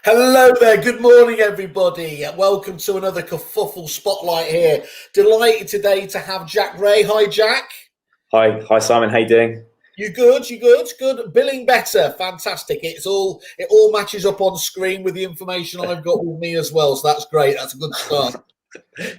Hello there, good morning everybody. Welcome to another Kerfuffle Spotlight here. Delighted today to have Jack Ray. Hi Jack. Hi Simon. How you doing? You good? You good? Good. Billing better. Fantastic. It all matches up on screen with the information I've got with me as well. So that's great. That's a good start.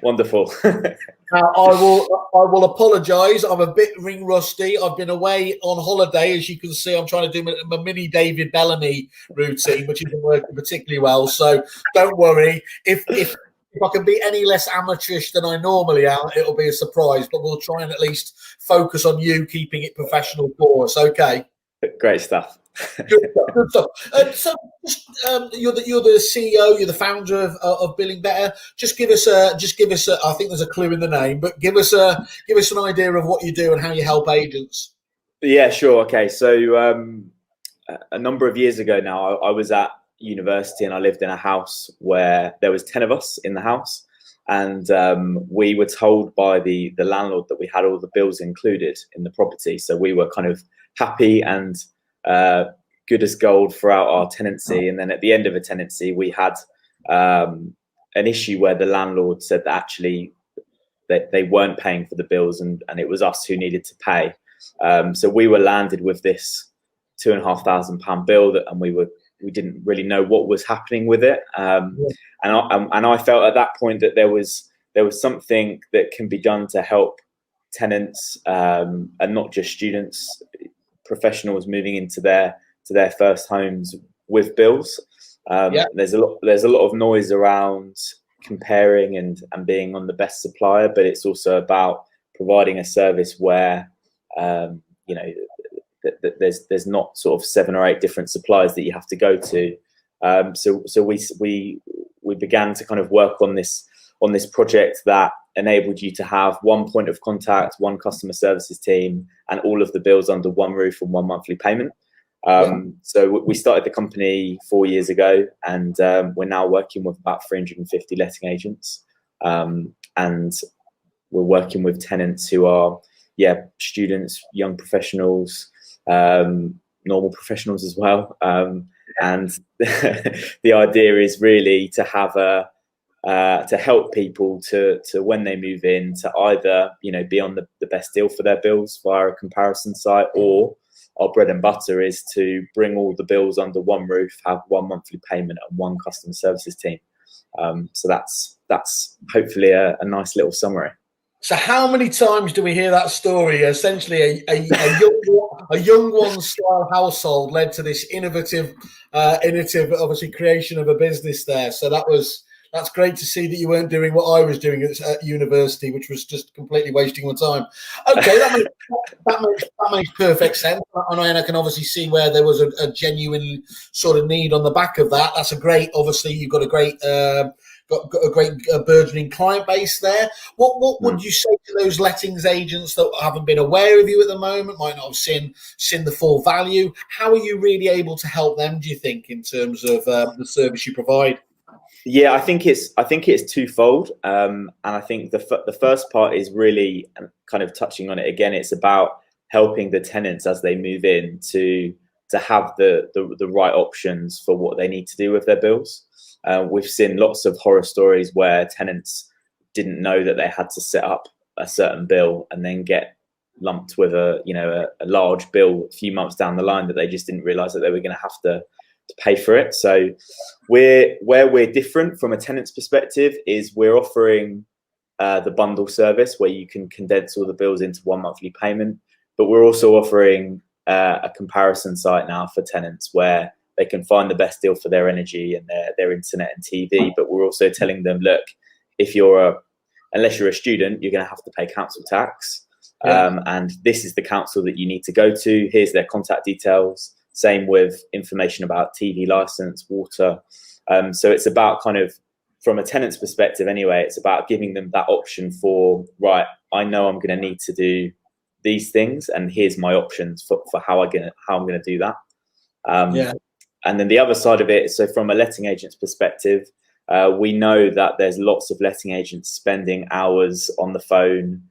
Wonderful. Now, I will apologise. I'm a bit ring rusty. I've been away on holiday, as you can see. I'm trying to do my mini David Bellamy routine, which isn't working particularly well. So don't worry. If I can be any less amateurish than I normally am, it'll be a surprise. But we'll try and at least focus on you keeping it professional for us. Okay. Great stuff. Good stuff. Good stuff. You're the CEO, you're the founder of Billing Better. Just give us a. I think there's a clue in the name, but give us an idea of what you do and how you help agents. Yeah, sure. Okay. So a number of years ago now, I was at university and I lived in a house where there was 10 of us in the house. And we were told by the landlord that we had all the bills included in the property. So we were kind of happy and good as gold throughout our tenancy. And then at the end of a tenancy, we had an issue where the landlord said that actually they weren't paying for the bills and it was us who needed to pay. So we were landed with this £2,500 bill and we didn't really know what was happening with it. And I felt at that point that there was something that can be done to help tenants and not just students, professionals moving into their first homes with bills. There's a lot of noise around comparing and being on the best supplier, but it's also about providing a service where there's not sort of 7 or 8 different suppliers that you have to go to. So we began to kind of work on this project that enabled you to have one point of contact, one customer services team, and all of the bills under one roof and one monthly payment. So we started the company 4 years ago, and we're now working with about 350 letting agents, and we're working with tenants who are students, young professionals, normal professionals as well, and the idea is really to have to help people to when they move in to either be on the best deal for their bills via a comparison site, or our bread and butter is to bring all the bills under one roof, have one monthly payment and one customer services team. So that's hopefully a nice little summary. So how many times do we hear that story? Essentially, a young one style household led to this innovative, obviously creation of a business there. So that's great to see that you weren't doing what I was doing at university, which was just completely wasting my time. Okay, that makes perfect sense, and I can obviously see where there was a genuine sort of need on the back of that. That's a great. Obviously, you've got a great. Got a great burgeoning client base there. What would you say to those lettings agents that haven't been aware of you at the moment, might not have seen the full value? How are you really able to help them, do you think, in terms of the service you provide? Yeah, I think it's twofold, and I think the first part is really kind of touching on it again. It's about helping the tenants as they move in to have the right options for what they need to do with their bills. We've seen lots of horror stories where tenants didn't know that they had to set up a certain bill and then get lumped with a large bill a few months down the line that they just didn't realize that they were going to have to pay for it. So where we're different from a tenant's perspective is we're offering the bundle service where you can condense all the bills into one monthly payment, but we're also offering a comparison site now for tenants where they can find the best deal for their energy and their internet and TV. But we're also telling them, look, unless you're a student, you're going to have to pay council tax. And this is the council that you need to go to. Here's their contact details. Same with information about TV license, water. So it's about kind of, from a tenant's perspective anyway, it's about giving them that option for, right, I know I'm going to need to do these things, and here's my options for how I'm going to do that. And then the other side of it, so from a letting agent's perspective, we know that there's lots of letting agents spending hours on the phone,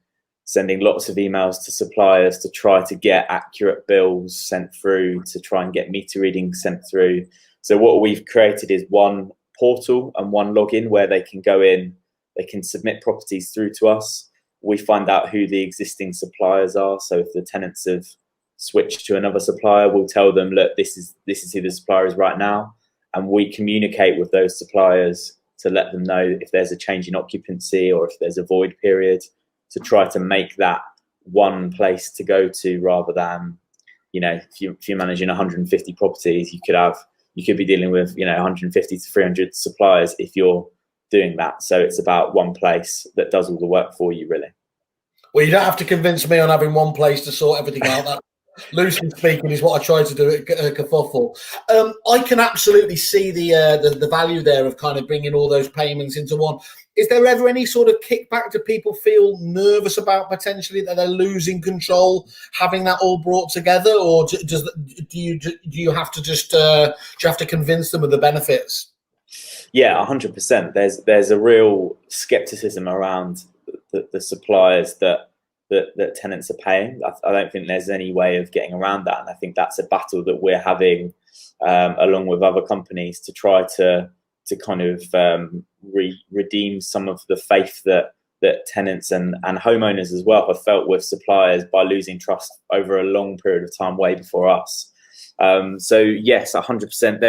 sending lots of emails to suppliers to try to get accurate bills sent through, to try and get meter readings sent through. So what we've created is one portal and one login where they can go in, they can submit properties through to us. We find out who the existing suppliers are. So if the tenants have switched to another supplier, we'll tell them, look, this is who the supplier is right now. And we communicate with those suppliers to let them know if there's a change in occupancy or if there's a void period, to try to make that one place to go to, rather than, if you're managing 150 properties, you could be dealing with 150 to 300 suppliers if you're doing that. So it's about one place that does all the work for you, really. Well, you don't have to convince me on having one place to sort everything out. That, loosely speaking, is what I try to do at Kerfuffle. I can absolutely see the value there of kind of bringing all those payments into one. Is there ever any sort of kickback? Do people feel nervous about potentially that they're losing control, having that all brought together, or do you have to just do you have to convince them of the benefits? Yeah, 100%. There's a real skepticism around the suppliers that tenants are paying. I don't think there's any way of getting around that, and I think that's a battle that we're having along with other companies to try to kind of redeem some of the faith that tenants and homeowners as well have felt with suppliers by losing trust over a long period of time, way before us. So yes, 100%.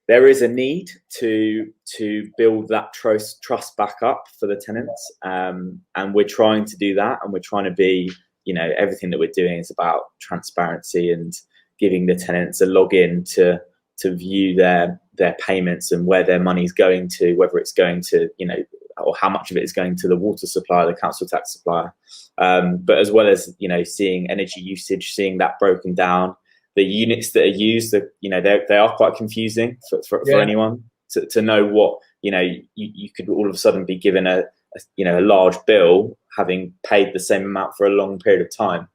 There is a need to build that trust back up for the tenants, and we're trying to do that, and we're trying to be, everything that we're doing is about transparency and giving the tenants a login to view their payments and where their money's going to, whether it's going to, or how much of it is going to the water supplier, the council tax supplier, but as well as, seeing energy usage, seeing that broken down. The units that are used, they are quite confusing for anyone to know what, you could all of a sudden be given a large bill having paid the same amount for a long period of time.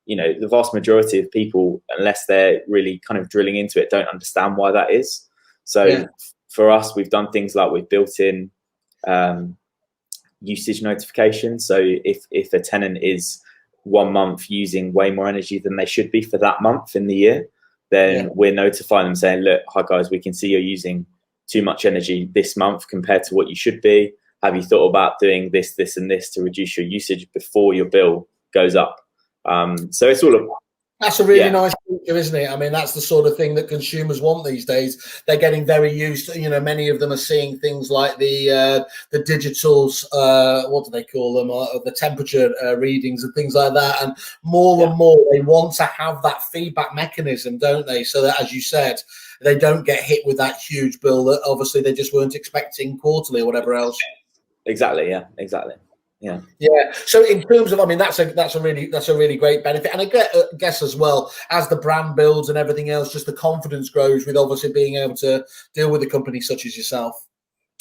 The vast majority of people, unless they're really kind of drilling into it, don't understand why that is. So for us, we've done things like we've built in usage notifications. So if a tenant is 1 month using way more energy than they should be for that month in the year, then we're notifying them saying, look, hi guys, we can see you're using too much energy this month compared to what you should be. Have you thought about doing this, this, and this to reduce your usage before your bill goes up? So it's all about. That's a really nice feature, isn't it? I mean, that's the sort of thing that consumers want these days. They're getting very used to, many of them are seeing things like the digitals, what do they call them, the temperature readings and things like that. And more and more, they want to have that feedback mechanism, don't they? So that, as you said, they don't get hit with that huge bill that obviously they just weren't expecting quarterly or whatever else. Exactly. Yeah. Exactly. Yeah. So in terms of, I mean, that's a really great benefit, and I guess as well as the brand builds and everything else, just the confidence grows with obviously being able to deal with a company such as yourself.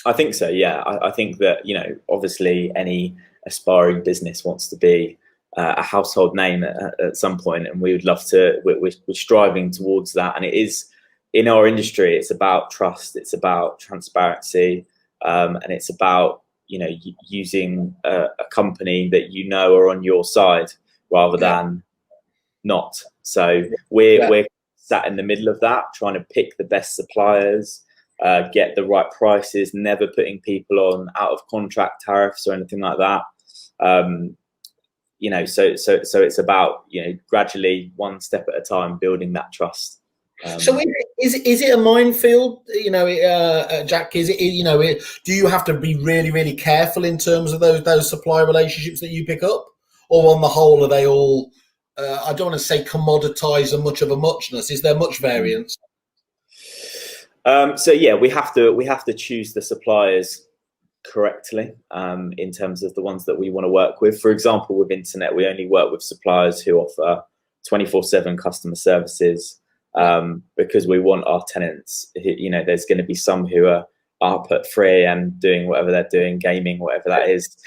I think so. Yeah, I think that obviously any aspiring business wants to be a household name at some point, and we would love to. We're striving towards that, and it is in our industry. It's about trust. It's about transparency, and it's about using a company that are on your side rather than not. So we're sat in the middle of that, trying to pick the best suppliers, get the right prices, never putting people on out of contract tariffs or anything like that. So it's about gradually, one step at a time, building that trust. So is it a minefield, Jack? Is it, do you have to be really, really careful in terms of those supply relationships that you pick up, or on the whole are they all? I don't want to say commoditized and much of a muchness. Is there much variance? So yeah, we have to choose the suppliers correctly in terms of the ones that we want to work with. For example, with internet, we only work with suppliers who offer 24/7 customer services. Because we want our tenants, there's going to be some who are up at 3 a.m. doing whatever they're doing, gaming, whatever that is.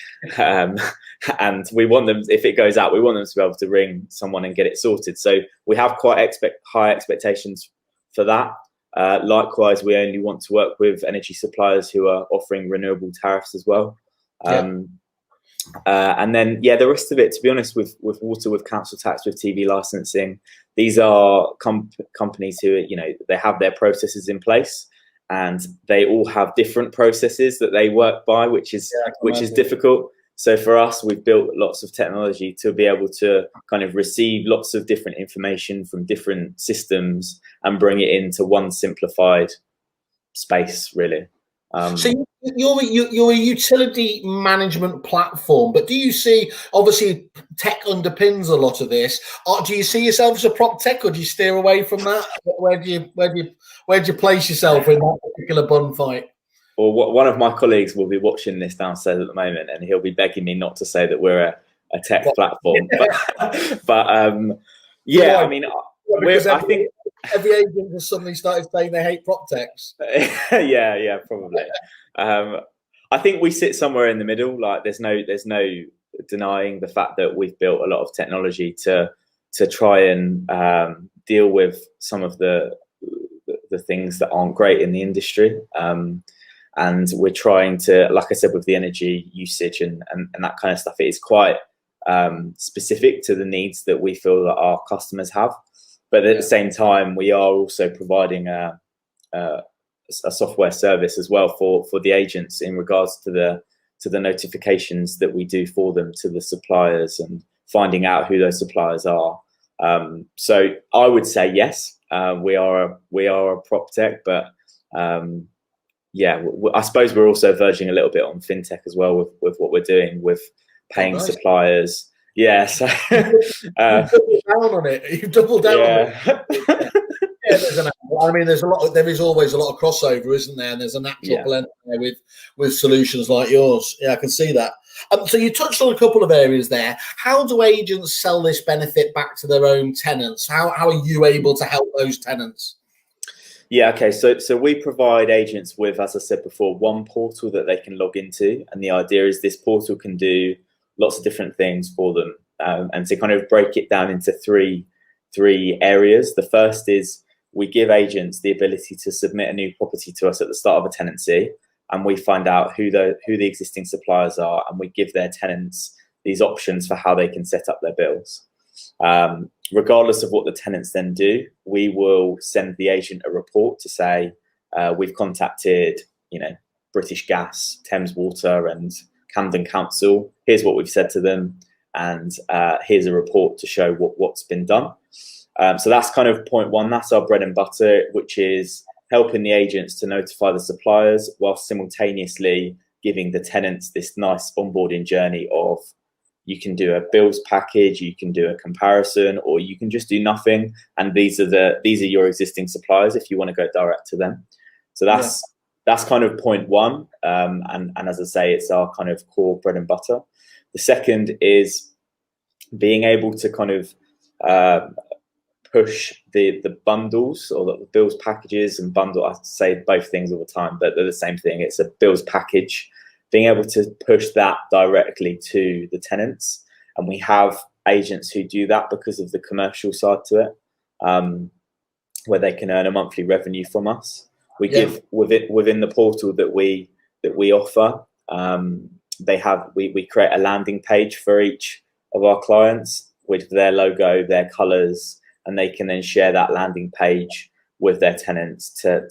And we want them, if it goes out, we want them to be able to ring someone and get it sorted. So we have quite high expectations for that. Likewise, we only want to work with energy suppliers who are offering renewable tariffs as well. And then, the rest of it, to be honest, with water, with council tax, with TV licensing, these are companies who, you know, they have their processes in place, and they all have different processes that they work by, which is difficult. So for us, we've built lots of technology to be able to kind of receive lots of different information from different systems and bring it into one simplified space, really. So you're a utility management platform, but do you see, obviously tech underpins a lot of this. Do you see yourself as a prop tech, or do you steer away from that? Where do you place yourself in that particular bun fight? Well, one of my colleagues will be watching this downstairs at the moment, and he'll be begging me not to say that we're a tech platform. But yeah, I mean, I think every agent has suddenly started saying they hate prop techs. yeah, probably. I think we sit somewhere in the middle. Like, there's no denying the fact that we've built a lot of technology to try and deal with some of the things that aren't great in the industry. And we're trying to, like I said, with the energy usage and that kind of stuff, it is quite specific to the needs that we feel that our customers have. But at the same time, we are also providing a software service as well for the agents in regards to the notifications that we do for them to the suppliers and finding out who those suppliers are. So I would say yes, we are a prop tech, but yeah, I suppose we're also verging a little bit on fintech as well with what we're doing with paying suppliers. Yeah, so you've doubled down on it. You've doubled down on it. Yeah, there is always a lot of crossover, isn't there? And there's a natural blend there with solutions like yours. Yeah, I can see that. So you touched on a couple of areas there. How do agents sell this benefit back to their own tenants? How are you able to help those tenants? Yeah, okay. So we provide agents with, as I said before, one portal that they can log into, and the idea is this portal can do lots of different things for them. And to kind of break it down into three areas. The first is we give agents the ability to submit a new property to us at the start of a tenancy, and we find out who the existing suppliers are, and we give their tenants these options for how they can set up their bills. Regardless of what the tenants then do, we will send the agent a report to say we've contacted, British Gas, Thames Water, and Camden Council. Here's what we've said to them, and here's a report to show what's been done. So that's kind of point one. That's our bread and butter, which is helping the agents to notify the suppliers while simultaneously giving the tenants this nice onboarding journey of, you can do a bills package, you can do a comparison, or you can just do nothing. And these are your existing suppliers if you want to go direct to them. So that's kind of point one. And as I say, it's our kind of core bread and butter. The second is being able to kind of push the bundles, or the bills packages and bundle. I say both things all the time, but they're the same thing. It's a bills package. Being able to push that directly to the tenants. And we have agents who do that because of the commercial side to it, where they can earn a monthly revenue from us. We give within the portal that we offer, we create a landing page for each of our clients with their logo, their colors, and they can then share that landing page with their tenants to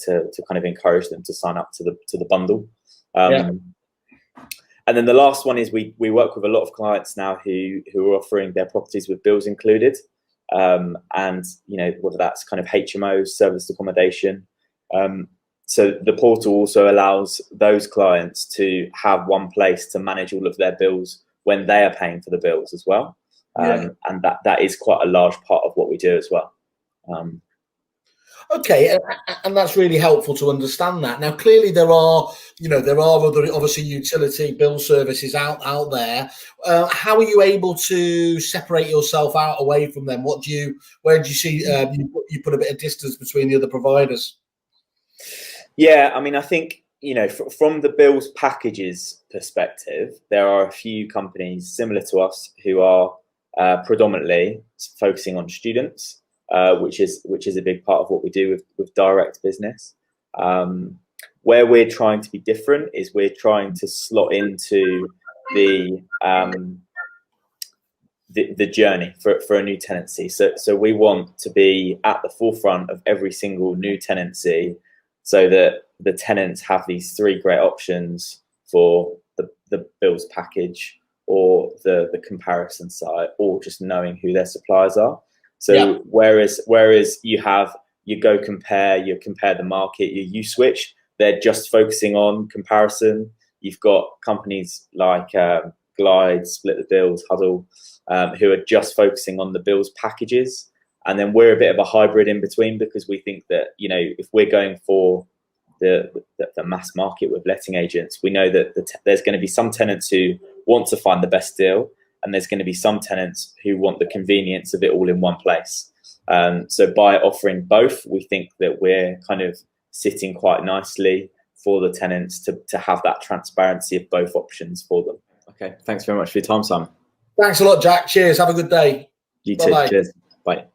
kind of encourage them to sign up to the bundle. And then the last one is we work with a lot of clients now who are offering their properties with bills included, and whether that's kind of HMOs, serviced accommodation. So the portal also allows those clients to have one place to manage all of their bills when they are paying for the bills as well, and that is quite a large part of what we do as well. Okay, and that's really helpful to understand that. Now, clearly there are other, obviously, utility bill services out there. How are you able to separate yourself out away from them? Where do you see you put a bit of distance between the other providers? Yeah, I mean, I think, from the bills packages perspective, there are a few companies similar to us who are predominantly focusing on students. Which is a big part of what we do with direct business. Where we're trying to be different is we're trying to slot into the the journey for a new tenancy. So we want to be at the forefront of every single new tenancy, so that the tenants have these 3 great options for the bills package, or the comparison site, or just knowing who their suppliers are. So whereas you have you compare the market, you switch, they're just focusing on comparison. You've got companies like Glide, Split the Bills, Huddle, who are just focusing on the bills packages. And then we're a bit of a hybrid in between, because we think that, if we're going for the mass market with letting agents, we know that there's going to be some tenants who want to find the best deal, and there's going to be some tenants who want the convenience of it all in one place. So by offering both, we think that we're kind of sitting quite nicely for the tenants to have that transparency of both options for them. Okay, thanks very much for your time, Simon. Thanks a lot, Jack. Cheers. Have a good day. You too. Cheers. Bye.